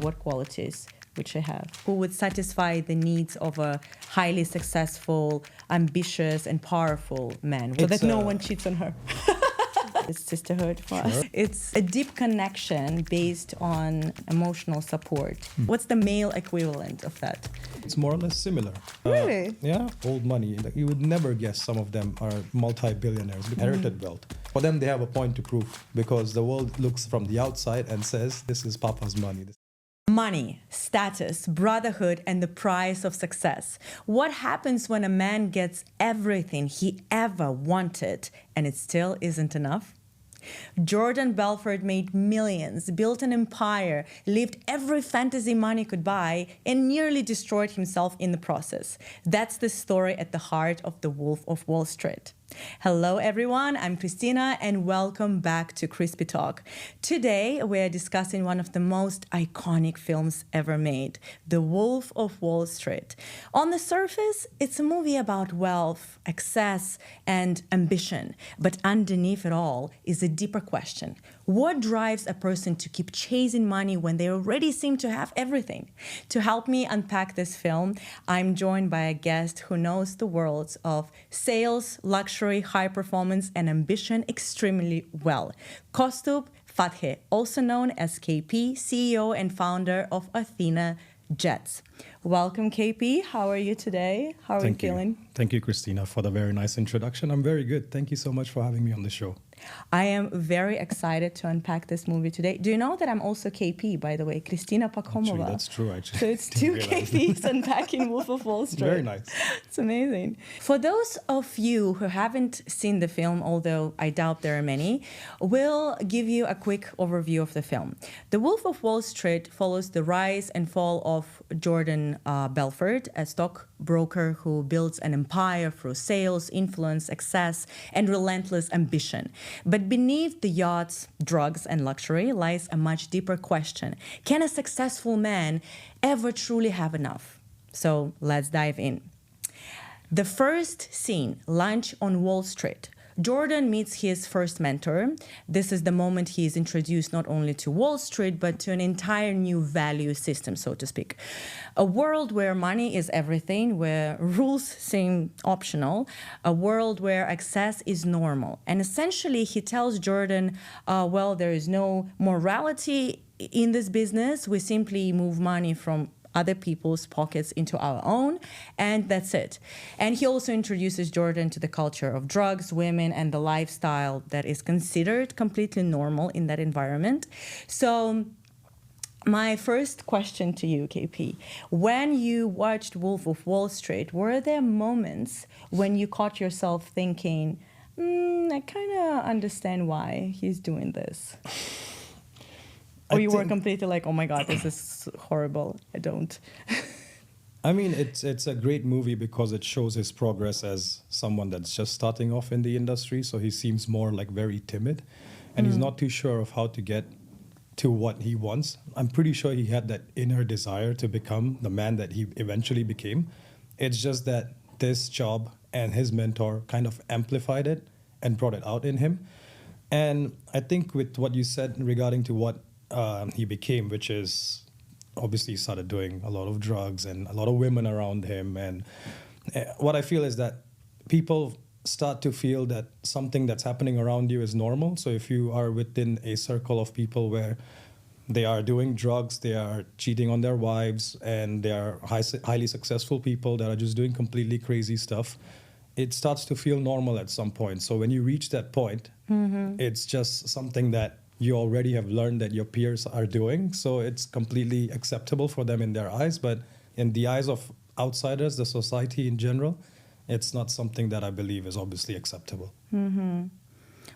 what qualities would she have? Who would satisfy the needs of a highly successful, ambitious, and powerful man so that no one cheats on her? It's sisterhood for us. It's a deep connection based on emotional support. What's the male equivalent of that? It's more or less similar. Really? Yeah, old money. Like, you would never guess some of them are multi-billionaires, inherited wealth. For them, they have a point to prove because the world looks from the outside and says, this is Papa's money. Money, status, brotherhood, and the price of success. What happens when a man gets everything he ever wanted and it still isn't enough? Jordan Belfort made millions, built an empire, lived every fantasy money could buy, and nearly destroyed himself in the process. That's the story at the heart of The Wolf of Wall Street. Hello everyone, I'm Kristina and welcome back to Crispy Talk. Today we're discussing one of the most iconic films ever made, The Wolf of Wall Street. On the surface, it's a movie about wealth, excess, and ambition. But underneath it all is a deeper question. What drives a person to keep chasing money when they already seem to have everything? To help me unpack this film, I'm joined by a guest who knows the worlds of sales, luxury, high performance, and ambition extremely well. Kaustubh Phadke, also known as KP, CEO and founder of AthenaJets. Welcome, KP. How are you today? How are you feeling? Thank you, Kristina, for the very nice introduction. I'm very good. Thank you so much for having me on the show. I am very excited to unpack this movie today. Do you know that I'm also KP, by the way? Kristina Pakhomova. Actually, that's true, actually. So it's two KPs unpacking Wolf of Wall Street. Very nice. It's amazing. For those of you who haven't seen the film, although I doubt there are many, we'll give you a quick overview of the film. The Wolf of Wall Street follows the rise and fall of Jordan Belfort, a stockbroker who builds an empire through sales, influence, excess, and relentless ambition. But beneath the yachts, drugs, and luxury lies a much deeper question. Can a successful man ever truly have enough? So let's dive in. The first scene, lunch on Wall Street. Jordan meets his first mentor. This is the moment he is introduced not only to Wall Street, but to an entire new value system, so to speak. A world where money is everything, where rules seem optional, a world where access is normal. And essentially, he tells Jordan, well, there is no morality in this business. We simply move money from other people's pockets into our own, and that's it. And he also introduces Jordan to the culture of drugs, women, and the lifestyle that is considered completely normal in that environment. So my first question to you, KP, when you watched Wolf of Wall Street, were there moments when you caught yourself thinking, I kind of understand why he's doing this? Or you were completely like, oh my God, this is horrible. I don't. I mean, it's a great movie because it shows his progress as someone that's just starting off in the industry. So he seems more like very timid and he's not too sure of how to get to what he wants. I'm pretty sure he had that inner desire to become the man that he eventually became. It's just that this job and his mentor kind of amplified it and brought it out in him. And I think with what you said regarding to what he became, which is obviously he started doing a lot of drugs and a lot of women around him. And what I feel is that people start to feel that something that's happening around you is normal. So if you are within a circle of people where they are doing drugs, they are cheating on their wives, and they are highly successful people that are just doing completely crazy stuff, it starts to feel normal at some point. So when you reach that point, it's just something that you already have learned that your peers are doing. So it's completely acceptable for them in their eyes. But in the eyes of outsiders, the society in general, it's not something that I believe is obviously acceptable.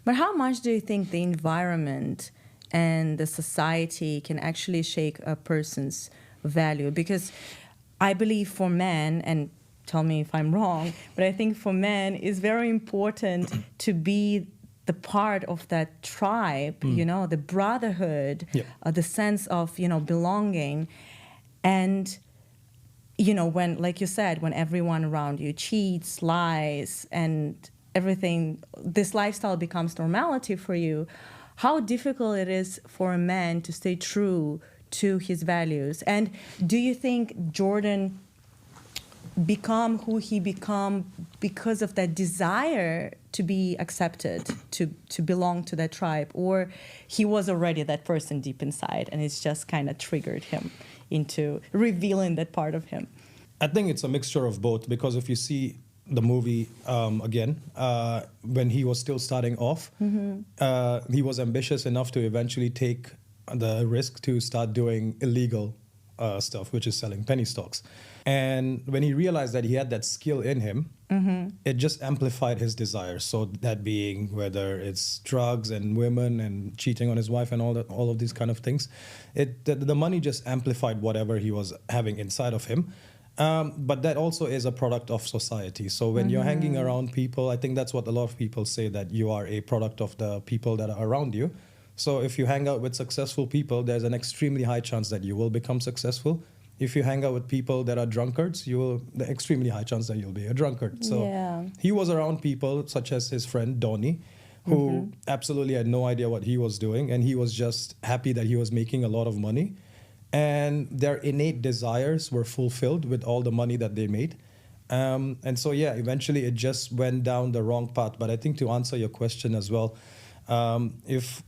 But how much do you think the environment and the society can actually shake a person's value? Because I believe for men, and tell me if I'm wrong, but I think for men it's very important to be the part of that tribe, the brotherhood, the sense of, belonging. And, when, like you said, when everyone around you cheats, lies, and everything, this lifestyle becomes normality for you, how difficult it is for a man to stay true to his values. And do you think Jordan become who he become because of that desire to be accepted, to belong to that tribe, or he was already that person deep inside and it's just kind of triggered him into revealing that part of him? I think it's a mixture of both, because if you see the movie again, when he was still starting off, he was ambitious enough to eventually take the risk to start doing illegal stuff, which is selling penny stocks. And when he realized that he had that skill in him, it just amplified his desires. So that being whether it's drugs and women and cheating on his wife and all of these kind of things, the money just amplified whatever he was having inside of him. But that also is a product of society. So when you're hanging around people, I think that's what a lot of people say, that you are a product of the people that are around you. So if you hang out with successful people, there's an extremely high chance that you will become successful. If you hang out with people that are drunkards, the extremely high chance that you'll be a drunkard. So he was around people such as his friend Donnie, who absolutely had no idea what he was doing, and he was just happy that he was making a lot of money. And their innate desires were fulfilled with all the money that they made. And so, eventually it just went down the wrong path. But I think to answer your question as well, if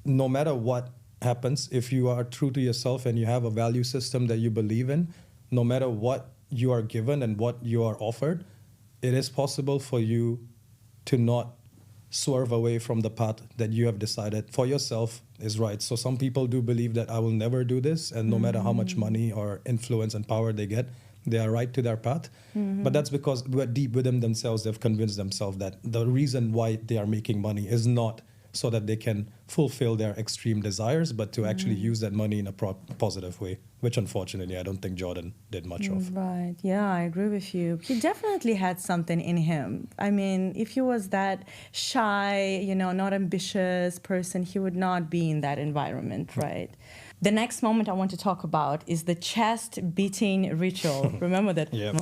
no matter what happens, if you are true to yourself and you have a value system that you believe in, no matter what you are given and what you are offered, it is possible for you to not swerve away from the path that you have decided for yourself is right. So some people do believe that I will never do this, and no matter how much money or influence and power they get, they are right to their path. But that's because deep within themselves, they've convinced themselves that the reason why they are making money is not so that they can fulfill their extreme desires, but to actually use that money in a positive way, which unfortunately I don't think Jordan did much of. Right. Yeah, I agree with you. He definitely had something in him. I mean, if he was that shy, not ambitious person, he would not be in that environment, right? The next moment I want to talk about is the chest beating ritual. Remember that? Yeah.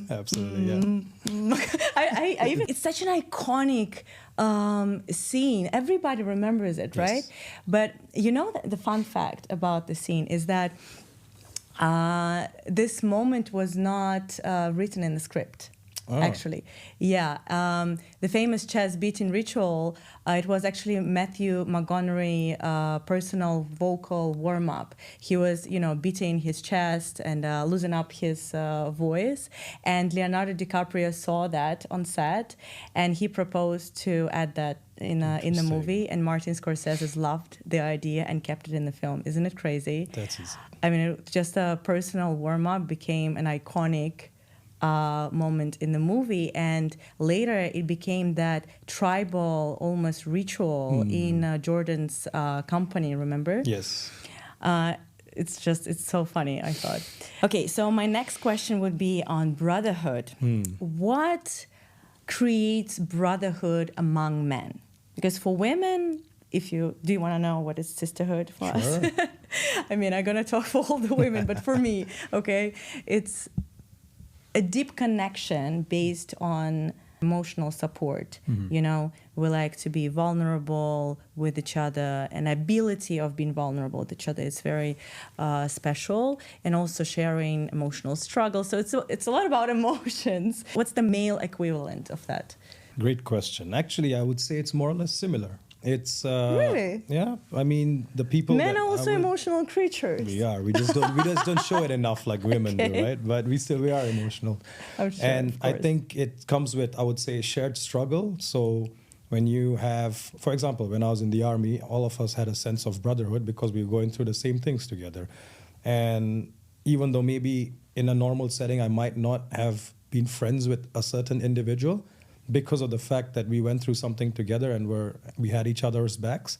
Absolutely, yeah. I even, it's such an iconic scene. Everybody remembers it, right? Yes. But the fun fact about the scene is that this moment was not written in the script. Actually. Yeah. The famous chest beating ritual, it was actually Matthew Montgomery personal vocal warm-up. He was, beating his chest and loosening up his voice. And Leonardo DiCaprio saw that on set, and he proposed to add that in the movie. And Martin Scorsese loved the idea and kept it in the film. Isn't it crazy? That's easy. I mean, just a personal warm-up became an iconic moment in the movie, and later it became that tribal almost ritual in Jordan's company, remember? Yes. It's so funny, I thought. Okay, so my next question would be on brotherhood. What creates brotherhood among men? Because for women, do you want to know what is sisterhood for us? I mean, I'm going to talk for all the women, but for me, okay, it's a deep connection based on emotional support. We like to be vulnerable with each other, and ability of being vulnerable with each other is very special, and also sharing emotional struggles. So it's a lot about emotions. What's the male equivalent of that? Great question. Actually, I would say it's more or less similar. It's really? Yeah. I mean, the people. Men are also emotional creatures. We are. We just don't show it enough like women do, right? But we are emotional. I'm sure, and I think it comes with, I would say, shared struggle. So when you have, for example, when I was in the army, all of us had a sense of brotherhood because we were going through the same things together. And even though maybe in a normal setting I might not have been friends with a certain individual, because of the fact that we went through something together and we had each other's backs,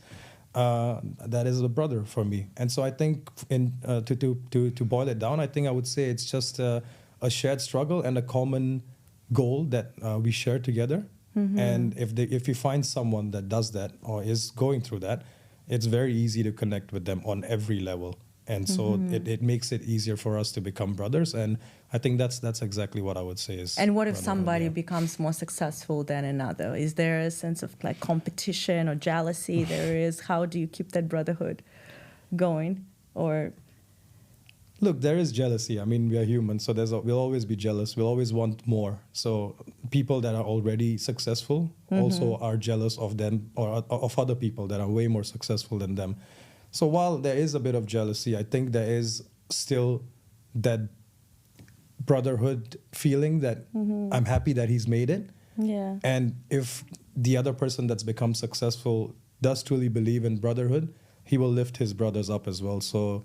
that is a brother for me. And so I think to boil it down, I think I would say it's just a shared struggle and a common goal that we share together. And if you find someone that does that or is going through that, it's very easy to connect with them on every level. And so it makes it easier for us to become brothers. And I think that's exactly what I would say is. And what if brotherhood, somebody yeah. becomes more successful than another? Is there a sense of like competition or jealousy? There is. How do you keep that brotherhood going? Or Look, there is jealousy. I mean, we are human, so we'll always be jealous. We'll always want more. So people that are already successful also are jealous of them or of other people that are way more successful than them. So while there is a bit of jealousy, I think there is still that brotherhood feeling that I'm happy that he's made it. yeah, And if the other person that's become successful does truly believe in brotherhood, he will lift his brothers up as well. So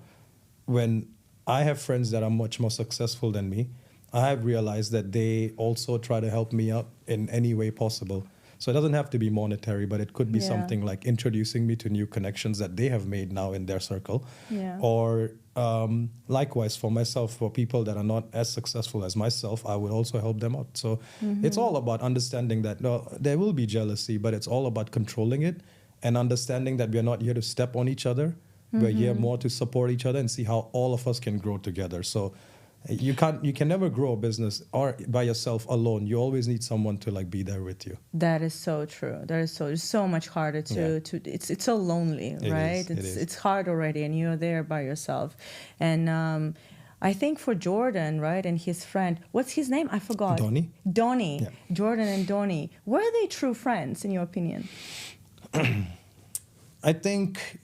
when I have friends that are much more successful than me, I have realized that they also try to help me out in any way possible. So it doesn't have to be monetary, but it could be Yeah. something like introducing me to new connections that they have made now in their circle. Yeah. Or likewise for myself, for people that are not as successful as myself, I would also help them out. So it's all about understanding that there will be jealousy, but it's all about controlling it and understanding that we are not here to step on each other. We're here more to support each other and see how all of us can grow together. So you can never grow a business or by yourself alone. You always need someone to like be there with you. that is so true. That is it's so much harder to it's so lonely, It right? is. It's hard already, and you're there by yourself. And I think for Jordan, right, and his friend, what's his name? I forgot. Donnie. Yeah. Jordan and Donnie. Were they true friends, in your opinion? I think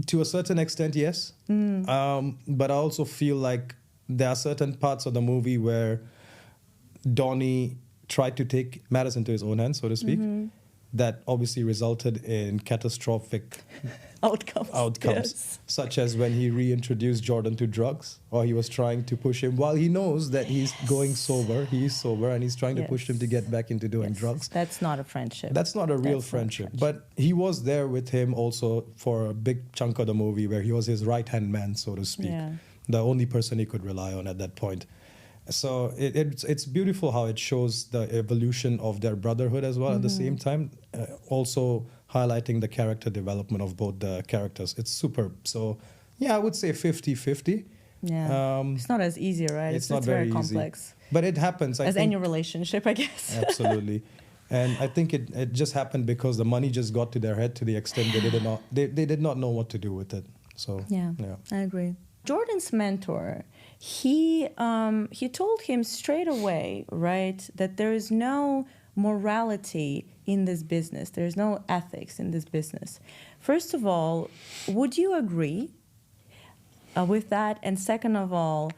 to a certain extent, yes. But I also feel like there are certain parts of the movie where Donnie tried to take matters into his own hands, so to speak, that obviously resulted in catastrophic Outcomes. Yes. such as when he reintroduced Jordan to drugs, or he was trying to push him while he knows that he's going sober. He is sober, and he's trying to push him to get back into doing drugs. That's not a friendship. That's not a real That's not friendship. But he was there with him also for a big chunk of the movie where he was his right-hand man, so to speak. Yeah. The only person he could rely on at that point. So it's beautiful how it shows the evolution of their brotherhood as well at the same time, also highlighting the character development of both the characters. It's superb. So, yeah, I would say 50-50. Yeah. It's not as easy, right? It's not very very complex. easy. But it happens. I As think, any relationship, I guess. Absolutely. And I think it just happened because the money just got to their head to the extent they did not know what to do with it. So, Yeah, I agree. Jordan's mentor, he told him straight away, right, that there is no morality in this business. There is no ethics in this business. First of all, would you agree with that? And second of all,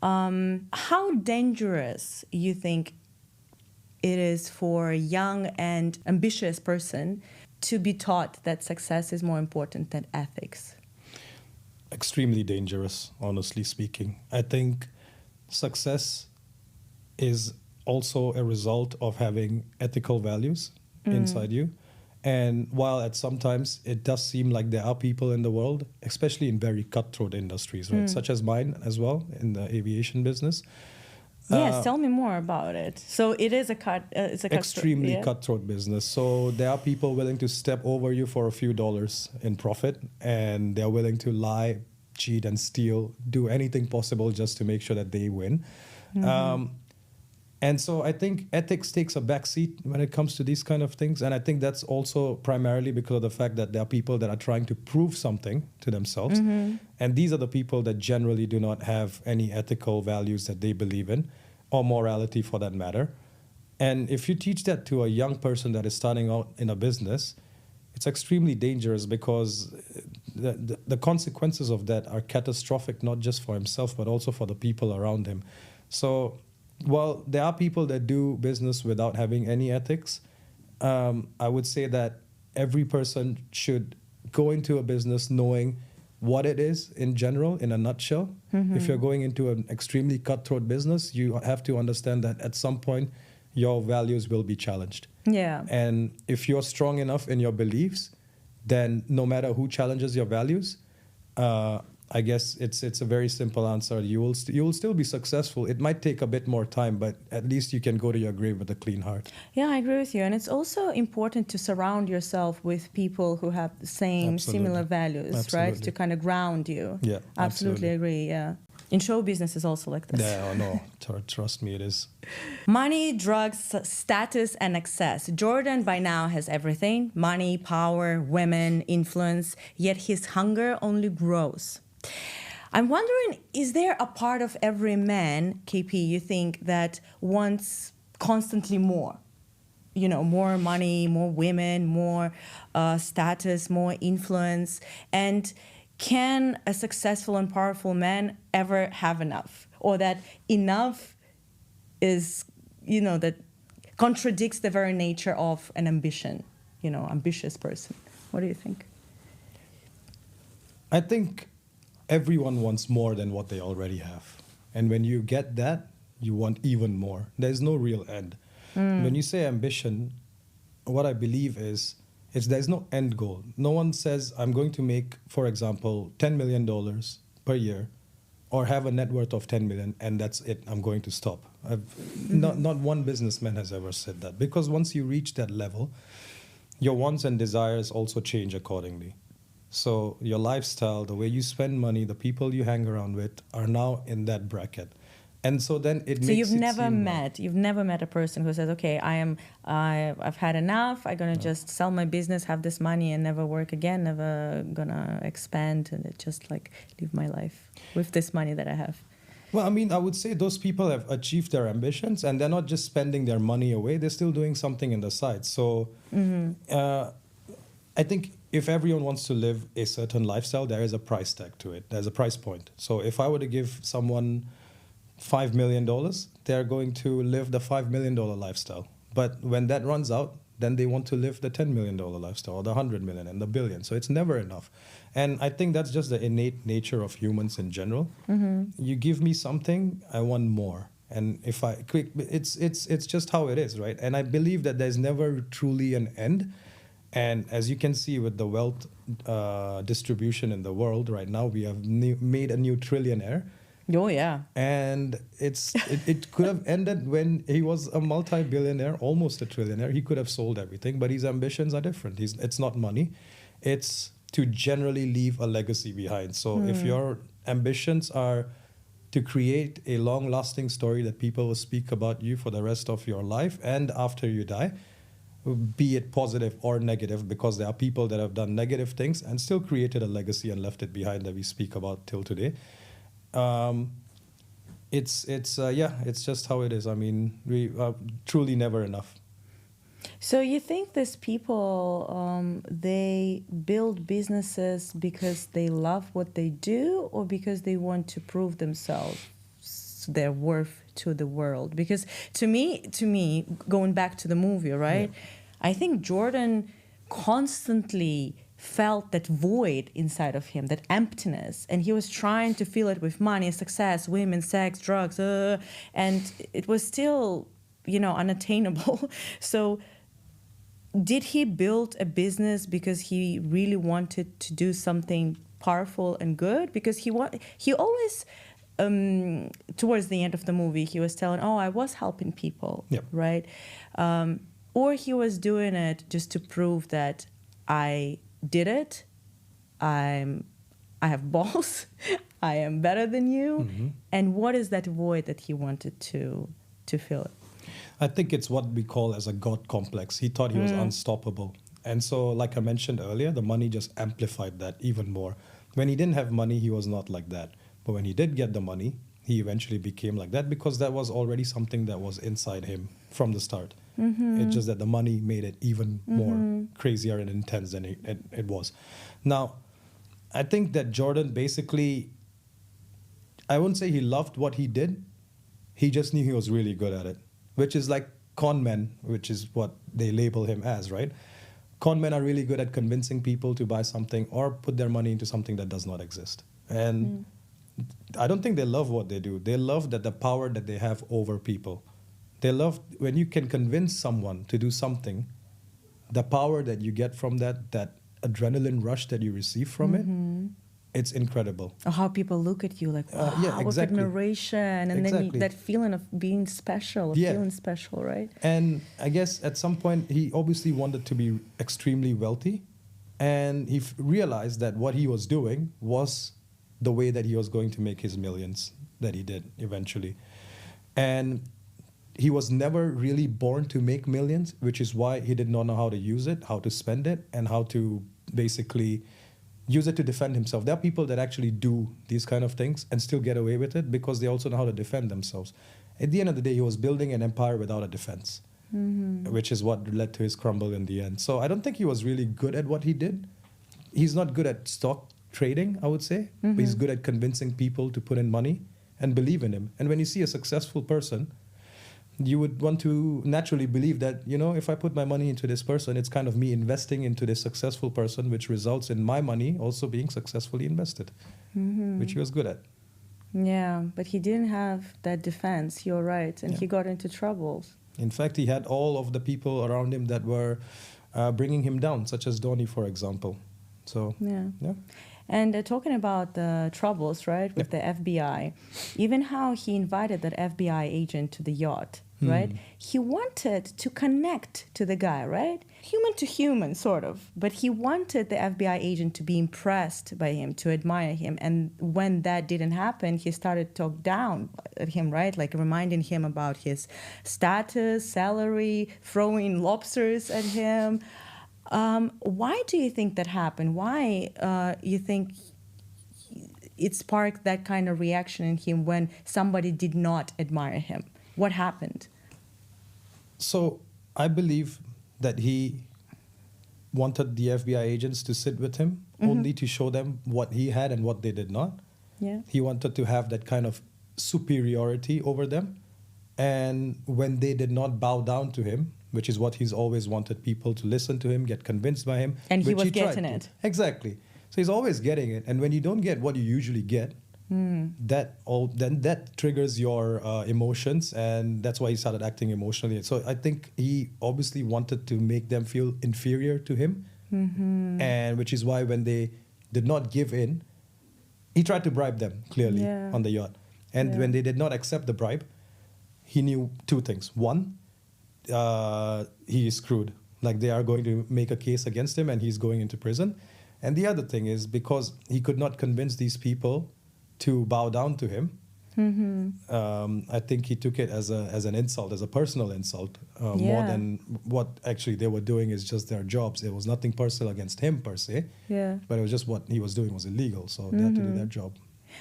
how dangerous you think it is for a young and ambitious person to be taught that success is more important than ethics? Extremely dangerous, honestly speaking. I think success is also a result of having ethical values inside you. And while at sometimes it does seem like there are people in the world, especially in very cutthroat industries, right, such as mine as well in the aviation business. Yes, tell me more about it. So it is it's a extremely cutthroat, cutthroat business. So there are people willing to step over you for a few dollars in profit, and they're willing to lie, cheat, and steal, do anything possible just to make sure that they win. And so I think ethics takes a backseat when it comes to these kind of things. And I think that's also primarily because of the fact that there are people that are trying to prove something to themselves. And these are the people that generally do not have any ethical values that they believe in, or morality for that matter. And if you teach that to a young person that is starting out in a business, it's extremely dangerous because the consequences of that are catastrophic, not just for himself, but also for the people around him. So while there are people that do business without having any ethics, I would say that every person should go into a business knowing what it is in general, in a nutshell. If you're going into an extremely cutthroat business, you have to understand that at some point your values will be challenged. Yeah. And if you're strong enough in your beliefs, then no matter who challenges your values, I guess it's a very simple answer. You will still be successful. It might take a bit more time, but at least you can go to your grave with a clean heart. Yeah, I agree with you. And it's also important to surround yourself with people who have the same, Absolutely. similar values, right? Absolutely. To kind of ground you. Yeah, Absolutely agree, yeah. In show business is also like this. Yeah, no, trust me, it is. Money, drugs, status, and access. Jordan by now has everything: money, power, women, influence, yet his hunger only grows. I'm wondering, is there a part of every man, KP, you think, that wants constantly more? You know, more money, more women, more status, more influence. And can a successful and powerful man ever have enough? Or that enough is, you know, that contradicts the very nature of an ambitious person? What do you think? I think everyone wants more than what they already have. And when you get that, you want even more. There's no real end. When you say ambition, what I believe is there's no end goal. No one says, I'm going to make, for example, $10 million per year or have a net worth of 10 million and that's it, I'm going to stop. Not one businessman has ever said that, because once you reach that level, your wants and desires also change accordingly. So your lifestyle, the way you spend money, the people you hang around with are now in that bracket. And so then it makes it you've never met a person who says, okay, I've had enough, I'm going to just sell my business, have this money and never work again, never going to expand and just like live my life with this money that I have. Well, I mean, I would say those people have achieved their ambitions and they're not just spending their money away, they're still doing something in the side. So I think if everyone wants to live a certain lifestyle, there is a price tag to it. There's a price point. So if I were to give someone $5 million, they're going to live the $5 million lifestyle. But when that runs out, then they want to live the $10 million lifestyle or the 100 million and the billion. So it's never enough. And I think that's just the innate nature of humans in general. You give me something, I want more. And if it's just how it is, right? And I believe that there's never truly an end. And as you can see with the wealth distribution in the world right now, we have made a new trillionaire. Oh, yeah. And it could have ended when he was a multi-billionaire, almost a trillionaire. He could have sold everything, but his ambitions are different. It's not money. It's to generally leave a legacy behind. So if your ambitions are to create a long-lasting story that people will speak about you for the rest of your life and after you die, be it positive or negative, because there are people that have done negative things and still created a legacy and left it behind that we speak about till today. It's just how it is. I mean, we are truly never enough. So you think these people, they build businesses because they love what they do or because they want to prove themselves, their worth to the world? Because to me, going back to the movie, right? Yeah. I think Jordan constantly felt that void inside of him, that emptiness, and he was trying to fill it with money, success, women, sex, drugs, and it was still, unattainable. So did he build a business because he really wanted to do something powerful and good? Because he always, towards the end of the movie, he was telling, I was helping people, yep. Right? Or he was doing it just to prove that I did it, I have balls, I am better than you. Mm-hmm. And what is that void that he wanted to fill it? I think it's what we call as a God complex. He thought he was unstoppable. And so, like I mentioned earlier, the money just amplified that even more. When he didn't have money, he was not like that. But when he did get the money, he eventually became like that because that was already something that was inside him from the start. Mm-hmm. It's just that the money made it even more crazier and intense than it was. Now, I think that Jordan basically, I wouldn't say he loved what he did. He just knew he was really good at it, which is like con men, which is what they label him as, right? Con men are really good at convincing people to buy something or put their money into something that does not exist. And I don't think they love what they do. They love that the power that they have over people. They love when you can convince someone to do something, the power that you get from that adrenaline rush that you receive from it it's incredible. Or how people look at you like, wow, Yeah, with exactly. admiration. And then Exactly. that feeling of being special, of Yeah. feeling special, right? And I guess at some point he obviously wanted to be extremely wealthy, and he realized that what he was doing was the way that he was going to make his millions that he did eventually. And he was never really born to make millions, which is why he did not know how to use it, how to spend it, and how to basically use it to defend himself. There are people that actually do these kind of things and still get away with it because they also know how to defend themselves. At the end of the day, he was building an empire without a defense, which is what led to his crumble in the end. So I don't think he was really good at what he did. He's not good at stock trading, I would say, but he's good at convincing people to put in money and believe in him. And when you see a successful person, you would want to naturally believe that, you know, if I put my money into this person, it's kind of me investing into this successful person, which results in my money also being successfully invested, which he was good at. Yeah, but he didn't have that defense. You're right. And he got into troubles. In fact, he had all of the people around him that were bringing him down, such as Donnie, for example. So, yeah. yeah. And talking about the troubles, right, with the FBI, even how he invited that FBI agent to the yacht, right? He wanted to connect to the guy, right? Human to human, sort of. But he wanted the FBI agent to be impressed by him, to admire him. And when that didn't happen, he started to talk down at him, right? Like reminding him about his status, salary, throwing lobsters at him. Why do you think that happened? Why you think it sparked that kind of reaction in him when somebody did not admire him? What happened? So I believe that he wanted the FBI agents to sit with him only to show them what he had and what they did not. Yeah. He wanted to have that kind of superiority over them. And when they did not bow down to him, which is what he's always wanted people to listen to him, get convinced by him. And he which was tried getting to. it. Exactly. So he's always getting it. And when you don't get what you usually get, then that triggers your emotions, and that's why he started acting emotionally. So I think he obviously wanted to make them feel inferior to him, and which is why when they did not give in, he tried to bribe them clearly on the yacht. And when they did not accept the bribe, he knew two things. One, he is screwed. Like they are going to make a case against him and he's going into prison. And the other thing is because he could not convince these people to bow down to him, I think he took it as an insult, as a personal insult, more than what actually they were doing is just their jobs. It was nothing personal against him per se, but it was just what he was doing was illegal, so they had to do their job.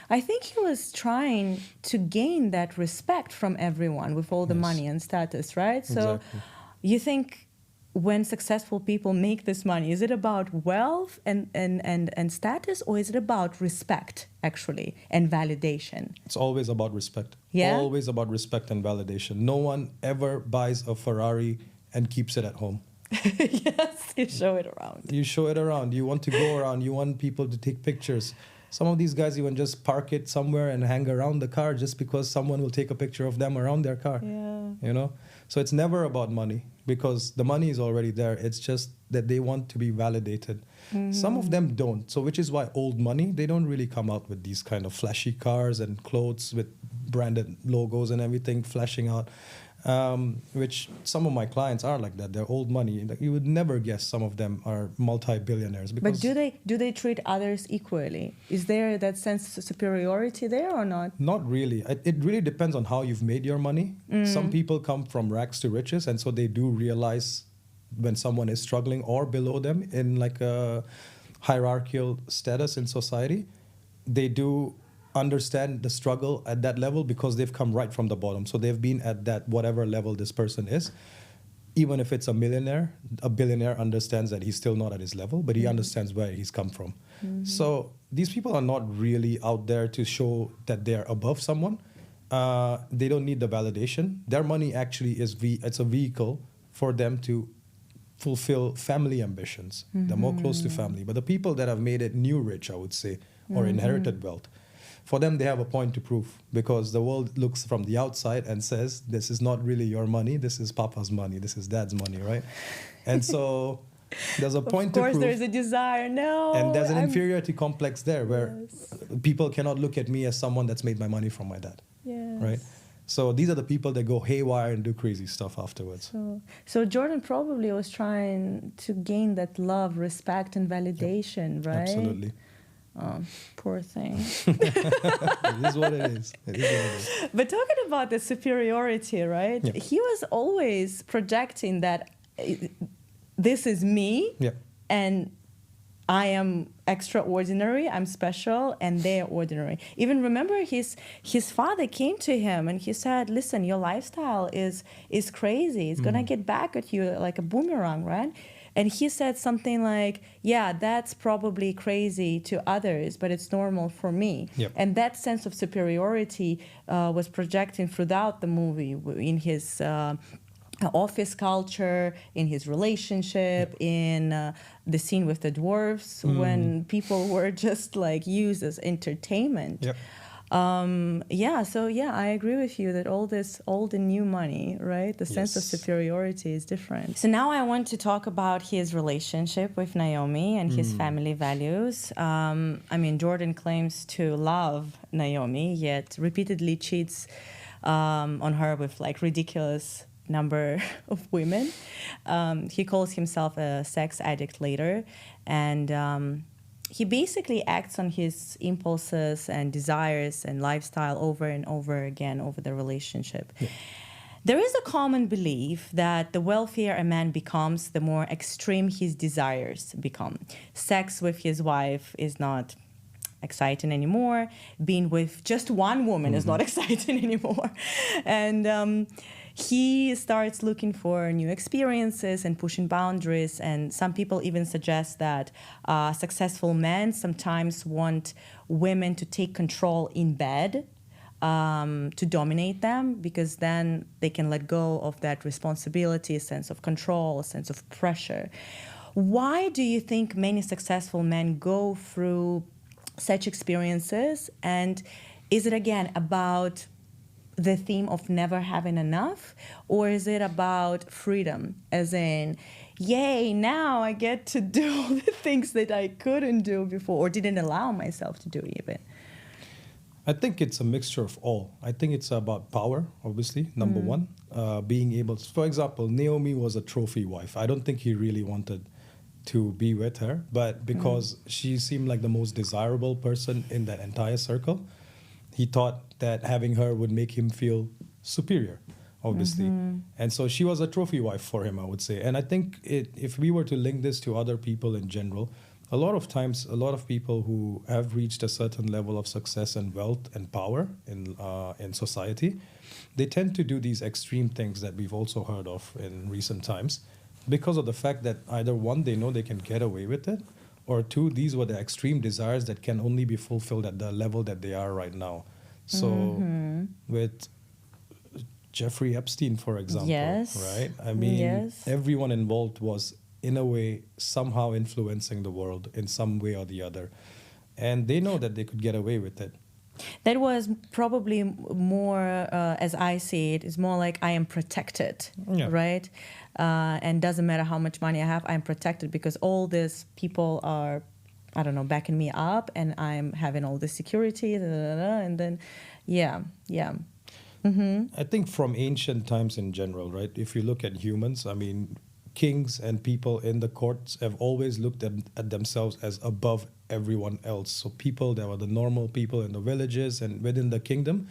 I think he was trying to gain that respect from everyone with all the money and status, right? So Exactly. you think when successful people make this money, is it about wealth and status, or is it about respect, actually, and validation? It's always about respect. Yeah? Always about respect and validation. No one ever buys a Ferrari and keeps it at home. Yes, you show it around. You show it around. You want to go around. You want people to take pictures. Some of these guys even just park it somewhere and hang around the car just because someone will take a picture of them around their car. Yeah. You know? So it's never about money because the money is already there. It's just that they want to be validated. Some of them don't. So which is why old money, they don't really come out with these kind of flashy cars and clothes with branded logos and everything flashing out. Which some of my clients are like that. They're old money. Like you would never guess some of them are multi-billionaires. Because But do they treat others equally? Is there that sense of superiority there or not? Not really. It really depends on how you've made your money. Some people come from rags to riches, and so they do realize when someone is struggling or below them in like a hierarchical status in society. They do understand the struggle at that level because they've come right from the bottom. So they've been at that whatever level this person is. Even if it's a billionaire understands that he's still not at his level, but he understands where he's come from. So these people are not really out there to show that they're above someone. They don't need the validation. Their money actually it's a vehicle for them to fulfill family ambitions. They're more close to family. But the people that have made it new rich, I would say, or inherited wealth, for them, they have a point to prove because the world looks from the outside and says, this is not really your money. This is Papa's money. This is Dad's money, right? And so There's a point Of to course, prove. there's a desire. No. And there's an inferiority complex there where Yes. people cannot look at me as someone that's made my money from my dad. Yes. Right? So these are the people that go haywire and do crazy stuff afterwards. So Jordan probably was trying to gain that love, respect, and validation, right? Absolutely. Oh, poor thing. It is what it is. It is what it is. But talking about the superiority, right? Yeah. He was always projecting that this is me, Yeah. and I am extraordinary, I'm special, and they're ordinary. Even remember his father came to him and he said, listen, your lifestyle is crazy. It's going to get back at you like a boomerang, right? And he said something like, yeah, that's probably crazy to others, but it's normal for me. Yep. And that sense of superiority was projecting throughout the movie in his office culture, in his relationship, in the scene with the dwarfs, when people were just like used as entertainment. Yep. I agree with you that all this old and new money, right? The sense of Yes. superiority is different. So now I want to talk about his relationship with Naomi and his family values. Jordan claims to love Naomi, yet repeatedly cheats on her with like ridiculous number of women. He calls himself a sex addict later, and he basically acts on his impulses and desires and lifestyle over and over again over the relationship. Yeah. There is a common belief that the wealthier a man becomes, the more extreme his desires become. Sex with his wife is not exciting anymore. Being with just one woman is not exciting anymore. And he starts looking for new experiences and pushing boundaries. And some people even suggest that successful men sometimes want women to take control in bed, to dominate them, because then they can let go of that responsibility, a sense of control, a sense of pressure. Why do you think many successful men go through such experiences? And is it again about the theme of never having enough, or is it about freedom, as in, yay, now I get to do all the things that I couldn't do before or didn't allow myself to do even? I think it's a mixture of all. I think it's about power, obviously, number one. Being able to, for example, Naomi was a trophy wife. I don't think he really wanted to be with her, but because she seemed like the most desirable person in that entire circle, he thought that having her would make him feel superior, obviously. And so she was a trophy wife for him, I would say. And I think if we were to link this to other people in general, a lot of times, a lot of people who have reached a certain level of success and wealth and power in society, they tend to do these extreme things that we've also heard of in recent times, because of the fact that either one, they know they can get away with it, or two, these were the extreme desires that can only be fulfilled at the level that they are right now. So with Jeffrey Epstein, for example, right? I mean, everyone involved was, in a way, somehow influencing the world in some way or the other. And they know that they could get away with it. That was probably more, as I see it, is more like I am protected, right? And doesn't matter how much money I have, I'm protected because all these people are, I don't know, backing me up, and I'm having all the security, and then, I think from ancient times in general, right? If you look at humans, I mean, kings and people in the courts have always looked at themselves as above everyone else. So people that were the normal people in the villages and within the kingdom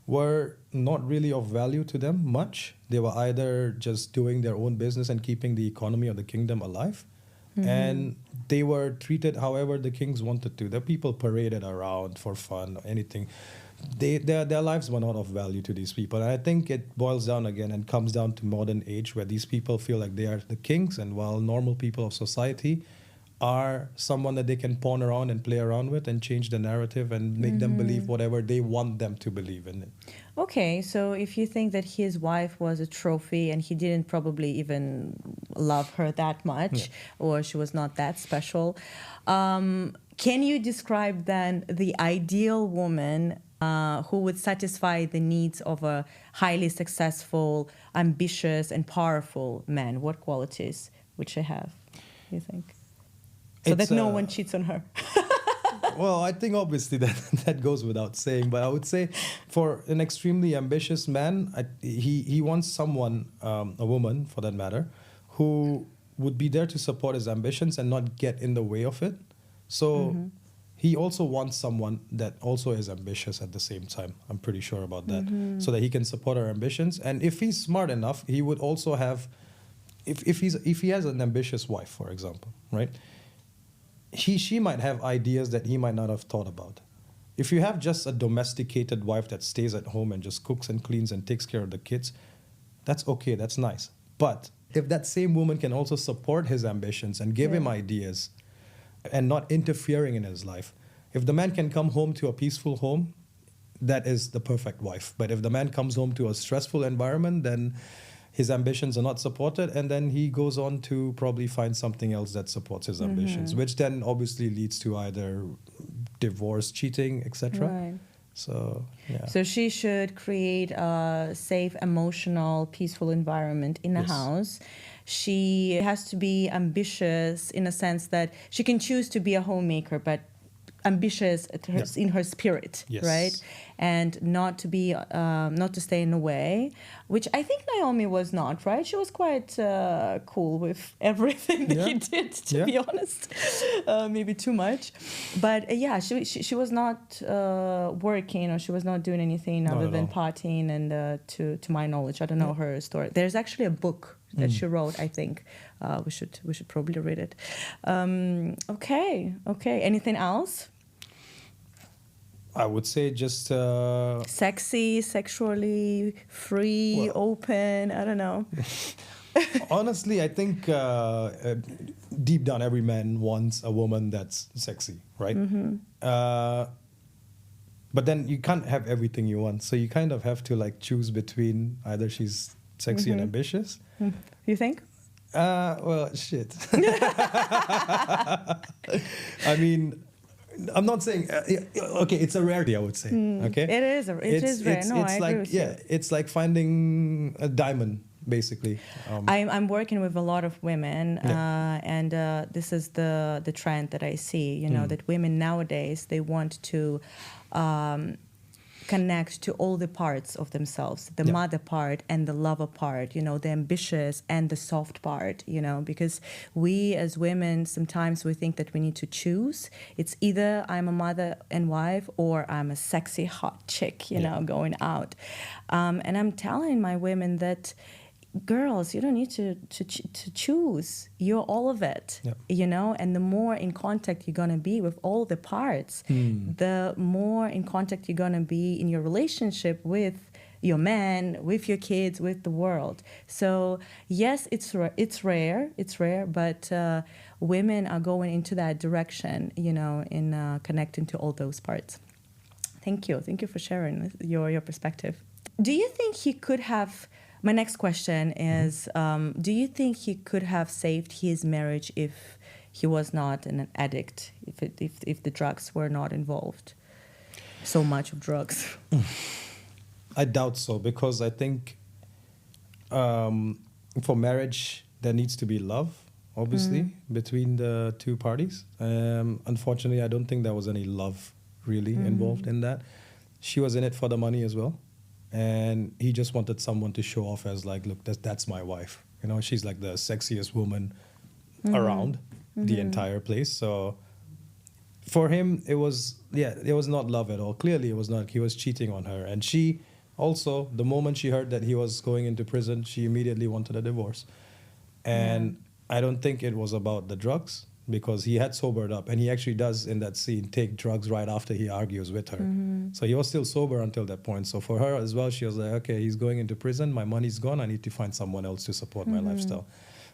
were not really of value to them much. They were either just doing their own business and keeping the economy of the kingdom alive, and they were treated however the kings wanted to. The people paraded around for fun or anything. Their lives were not of value to these people. And I think it boils down again and comes down to modern age, where these people feel like they are the kings, and while normal people of society are someone that they can pawn around and play around with and change the narrative and make them believe whatever they want them to believe in it. Okay, so if you think that his wife was a trophy and he didn't probably even love her that much, or she was not that special, can you describe then the ideal woman who would satisfy the needs of a highly successful, ambitious, and powerful man? What qualities would she have? you think? So It's, that no one cheats on her. Well, I think obviously that goes without saying, but I would say for an extremely ambitious man, he wants someone, a woman for that matter, who would be there to support his ambitions and not get in the way of it. So he also wants someone that also is ambitious at the same time. I'm pretty sure about that, so that he can support our ambitions. And if he's smart enough, he would also have, if he has an ambitious wife, for example, right? She might have ideas that he might not have thought about. If you have just a domesticated wife that stays at home and just cooks and cleans and takes care of the kids, that's okay, that's nice. But if that same woman can also support his ambitions and give him ideas and not interfering in his life, if the man can come home to a peaceful home, that is the perfect wife. But if the man comes home to a stressful environment, then his ambitions are not supported, and then he goes on to probably find something else that supports his ambitions, which then obviously leads to either divorce, cheating, etc. Right. So, yeah. So she should create a safe, emotional, peaceful environment in a house. She has to be ambitious in a sense that she can choose to be a homemaker, but ambitious in her spirit, right? And not to be, not to stay in the way, which I think Naomi was not, right? She was quite cool with everything that he did, to be honest. Maybe too much. But she was not working, or she was not doing anything other than partying, and to my knowledge, I don't know her story. There's actually a book that she wrote, I think. We should probably read it. Okay. Anything else? I would say just sexy, sexually free, open. I don't know. Honestly, I think deep down, every man wants a woman that's sexy, right? But then you can't have everything you want, so you kind of have to like choose between either she's sexy and ambitious. You think? Well, shit. I mean, I'm not saying okay. It's a rarity, I would say. Okay, it is rare. I agree with you. It's like finding a diamond, basically. I'm working with a lot of women, and this is the trend that I see. You know, that women nowadays, they want to connect to all the parts of themselves, the mother part and the lover part, you know, the ambitious and the soft part, you know, because we as women, sometimes we think that we need to choose. It's either I'm a mother and wife, or I'm a sexy hot chick, you know, going out. And I'm telling my women that, girls, you don't need to choose. You're all of it, you know, and the more in contact you're going to be with all the parts, the more in contact you're going to be in your relationship with your man, with your kids, with the world. So yes, it's rare, but women are going into that direction, you know, in connecting to all those parts. Thank you for sharing your perspective. Do you think he could have... My next question is, do you think he could have saved his marriage if he was not an addict, if the drugs were not involved? So much of drugs. I doubt so, because I think for marriage, there needs to be love, obviously, between the two parties. Unfortunately, I don't think there was any love really involved in that. She was in it for the money as well. And he just wanted someone to show off as like, look, that's my wife. You know, she's like the sexiest woman around the entire place. So for him, it was not love at all. Clearly, it was not. He was cheating on her. And she also, the moment she heard that he was going into prison, she immediately wanted a divorce. And I don't think it was about the drugs, because he had sobered up, and he actually does in that scene take drugs right after he argues with her. So he was still sober until that point. So for her as well, she was like, okay, he's going into prison, my money's gone, I need to find someone else to support my lifestyle.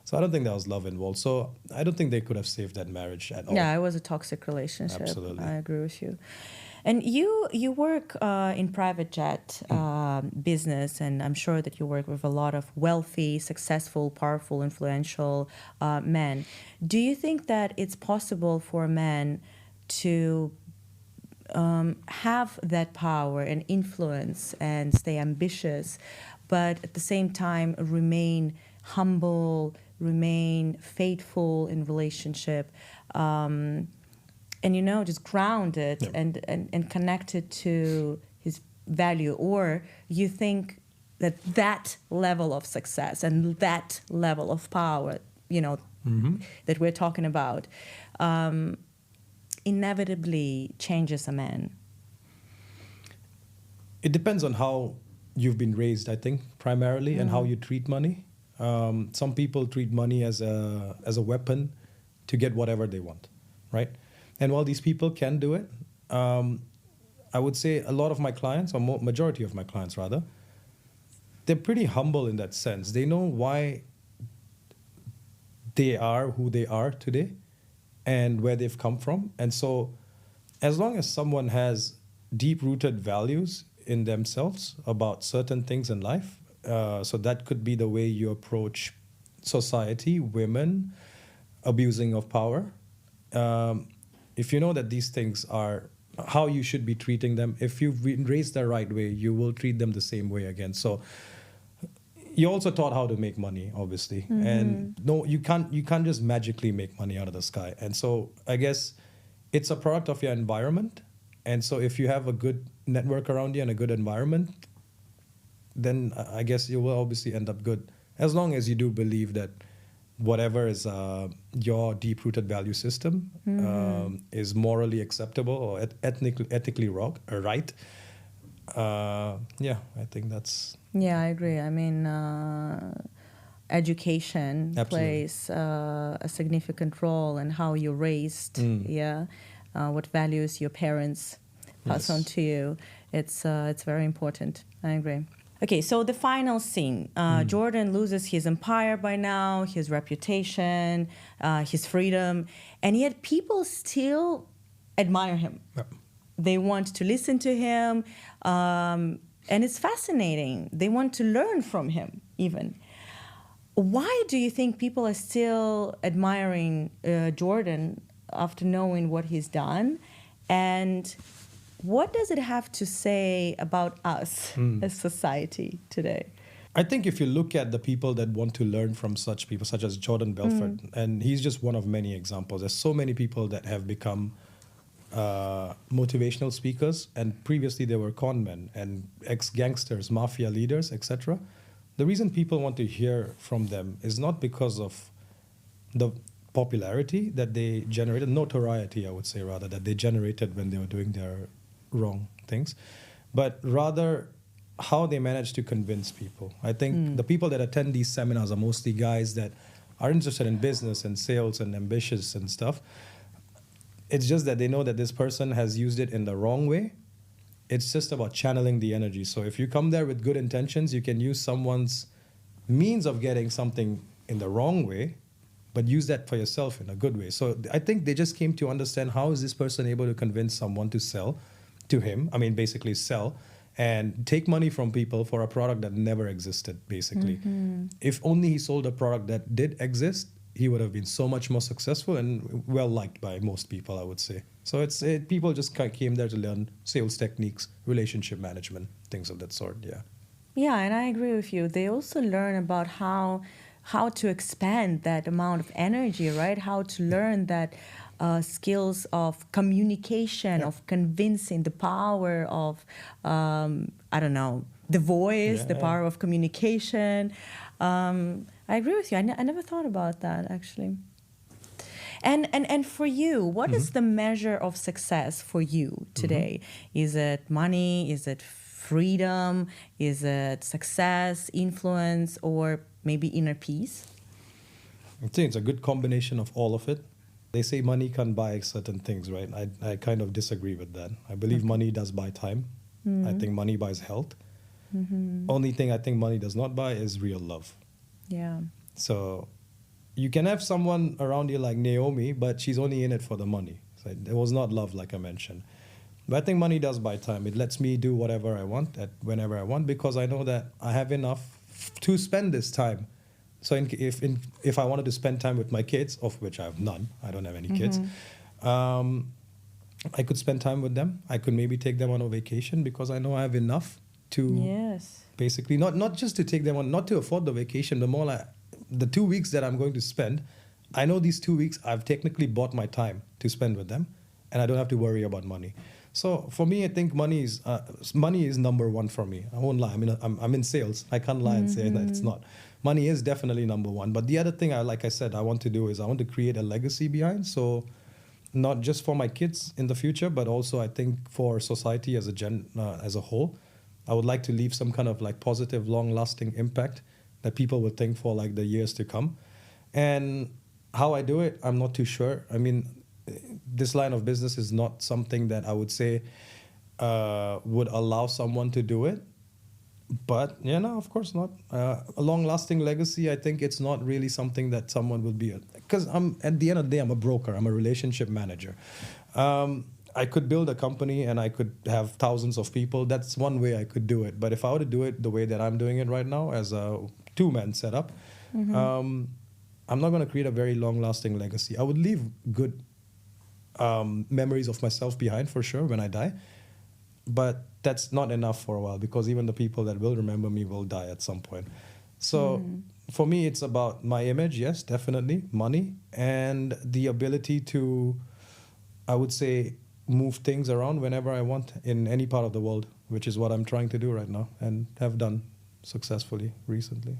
So I don't think there was love involved. So I don't think they could have saved that marriage at all. Yeah, it was a toxic relationship. Absolutely. I agree with you. And you work in private jet business, and I'm sure that you work with a lot of wealthy, successful, powerful, influential men. Do you think that it's possible for a man to have that power and influence and stay ambitious, but at the same time remain humble, remain faithful in relationship, and just grounded and connected to his value? Or you think that level of success and that level of power, that we're talking about, inevitably changes a man? It depends on how you've been raised, I think, primarily, and how you treat money. Some people treat money as a weapon to get whatever they want, right? And while these people can do it, I would say a lot of my clients, or majority of my clients rather, they're pretty humble in that sense. They know why they are who they are today and where they've come from. And so as long as someone has deep-rooted values in themselves about certain things in life, so that could be the way you approach society, women, abusing of power. If you know that these things are how you should be treating them, if you've been raised the right way, you will treat them the same way again. So you're also taught how to make money, obviously. And no, you can't just magically make money out of the sky. And so I guess it's a product of your environment. And so if you have a good network around you and a good environment, then I guess you will obviously end up good. As long as you do believe that whatever is your deep-rooted value system is morally acceptable or ethically right. I think that's... Yeah, I agree. I mean, education plays a significant role in how you're raised. What values your parents pass on to you. It's very important. I agree. Okay, so the final scene. Jordan loses his empire by now, his reputation, his freedom, and yet people still admire him. Yep. They want to listen to him, and it's fascinating. They want to learn from him, even. Why do you think people are still admiring Jordan after knowing what he's done? And what does it have to say about us as society today? I think if you look at the people that want to learn from such people, such as Jordan Belfort, and he's just one of many examples. There's so many people that have become motivational speakers, and previously they were con men and ex-gangsters, mafia leaders, etc. The reason people want to hear from them is not because of the popularity that they generated, notoriety, I would say, rather, that they generated when they were doing their wrong things, but rather how they managed to convince people. I think the people that attend these seminars are mostly guys that are interested in business and sales and ambitious and stuff. It's just that they know that this person has used it in the wrong way. It's just about channeling the energy. So if you come there with good intentions, you can use someone's means of getting something in the wrong way, but use that for yourself in a good way. So I think they just came to understand, how is this person able to convince someone to sell to him? I mean, basically sell and take money from people for a product that never existed, basically. If only he sold a product that did exist, he would have been so much more successful and well-liked by most people, I would say. So people just came there to learn sales techniques, relationship management, things of that sort, Yeah, and I agree with you. They also learn about how to expand that amount of energy, right? How to learn that skills of communication, of convincing, the power of, the voice, the power of communication. I agree with you. I never thought about that, actually. And for you, what is the measure of success for you today? Is it money? Is it freedom? Is it success, influence, or maybe inner peace? I think it's a good combination of all of it. They say money can buy certain things, right? I kind of disagree with that. I believe money does buy time. I think money buys health. Only thing I think money does not buy is real love. Yeah. So you can have someone around you like Naomi, but she's only in it for the money. So it was not love, like I mentioned. But I think money does buy time. It lets me do whatever I want at whenever I want, because I know that I have enough to spend this time. So if I wanted to spend time with my kids, of which I have none, I don't have any kids, I could spend time with them. I could maybe take them on a vacation, because I know I have enough to basically not just to take them on, not to afford the vacation, but more like the 2 weeks that I'm going to spend, I know these 2 weeks I've technically bought my time to spend with them, and I don't have to worry about money. So for me, I think money is number one for me. I won't lie. I mean, I'm in sales. I can't lie and say that it's not. Money is definitely number one. But the other thing, like I said, I want to do is I want to create a legacy behind. So not just for my kids in the future, but also I think for society as a whole. I would like to leave some kind of like positive, long-lasting impact that people will think for like the years to come. And how I do it, I'm not too sure. I mean, this line of business is not something that I would say would allow someone to do it. But, yeah, no, of course not. A long-lasting legacy, I think it's not really something that someone would be... Because at the end of the day, I'm a broker. I'm a relationship manager. I could build a company and I could have thousands of people. That's one way I could do it. But if I were to do it the way that I'm doing it right now as a two-man setup, I'm not going to create a very long-lasting legacy. I would leave good memories of myself behind for sure when I die. But that's not enough for a while because even the people that will remember me will die at some point. So for me, it's about my image, yes, definitely, money, and the ability to, I would say, move things around whenever I want in any part of the world, which is what I'm trying to do right now and have done successfully recently.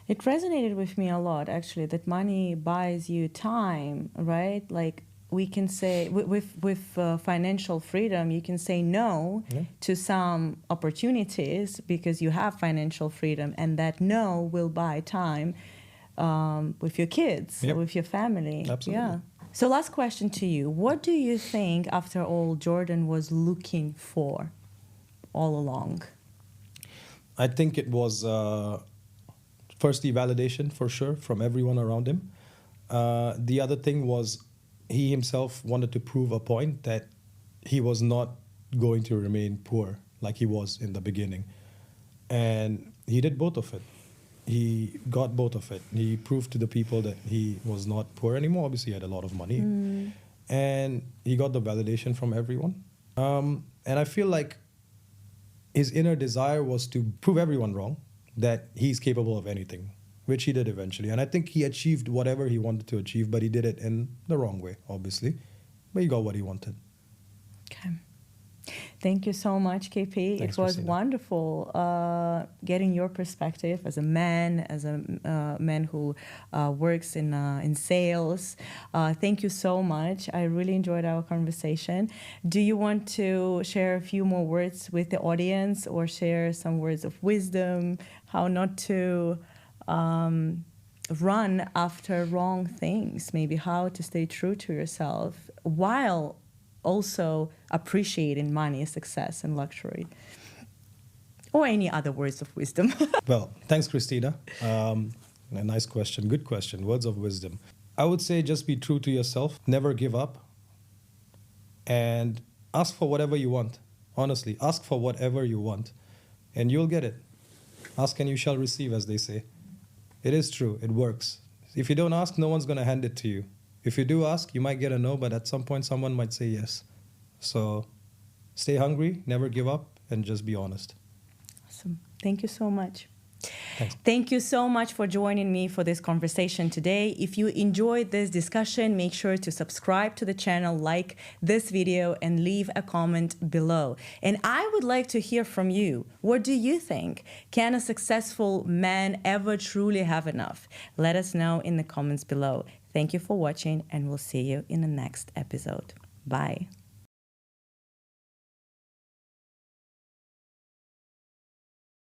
It resonated with me a lot, actually, that money buys you time, right? Like, we can say with financial freedom, you can say no to some opportunities because you have financial freedom, and that no will buy time with your kids, with your family. Absolutely. Yeah. So last question to you. What do you think, after all, Jordan was looking for all along? I think it was firstly validation for sure from everyone around him. The other thing was he himself wanted to prove a point that he was not going to remain poor like he was in the beginning. And he did both of it. He got both of it. He proved to the people that he was not poor anymore. Obviously, he had a lot of money. And he got the validation from everyone. And I feel like his inner desire was to prove everyone wrong, that he's capable of anything, which he did eventually. And I think he achieved whatever he wanted to achieve, but he did it in the wrong way, obviously. But he got what he wanted. Okay. Thank you so much, KP. Thanks, it was Kristina. Wonderful getting your perspective as a man who works in sales. Thank you so much. I really enjoyed our conversation. Do you want to share a few more words with the audience or share some words of wisdom, how not to run after wrong things, maybe how to stay true to yourself while also appreciating money, success, and luxury? Or any other words of wisdom? Well, thanks, Kristina. A nice question. Good question. Words of wisdom. I would say just be true to yourself. Never give up. And ask for whatever you want. Honestly, ask for whatever you want. And you'll get it. Ask and you shall receive, as they say. It is true. It works. If you don't ask, no one's going to hand it to you. If you do ask, you might get a no, but at some point someone might say yes. So stay hungry, never give up, and just be honest. Awesome. Thank you so much. Thanks. Thank you so much for joining me for this conversation today. If you enjoyed this discussion, make sure to subscribe to the channel, like this video, and leave a comment below. And I would like to hear from you. What do you think? Can a successful man ever truly have enough? Let us know in the comments below. Thank you for watching, and we'll see you in the next episode. Bye.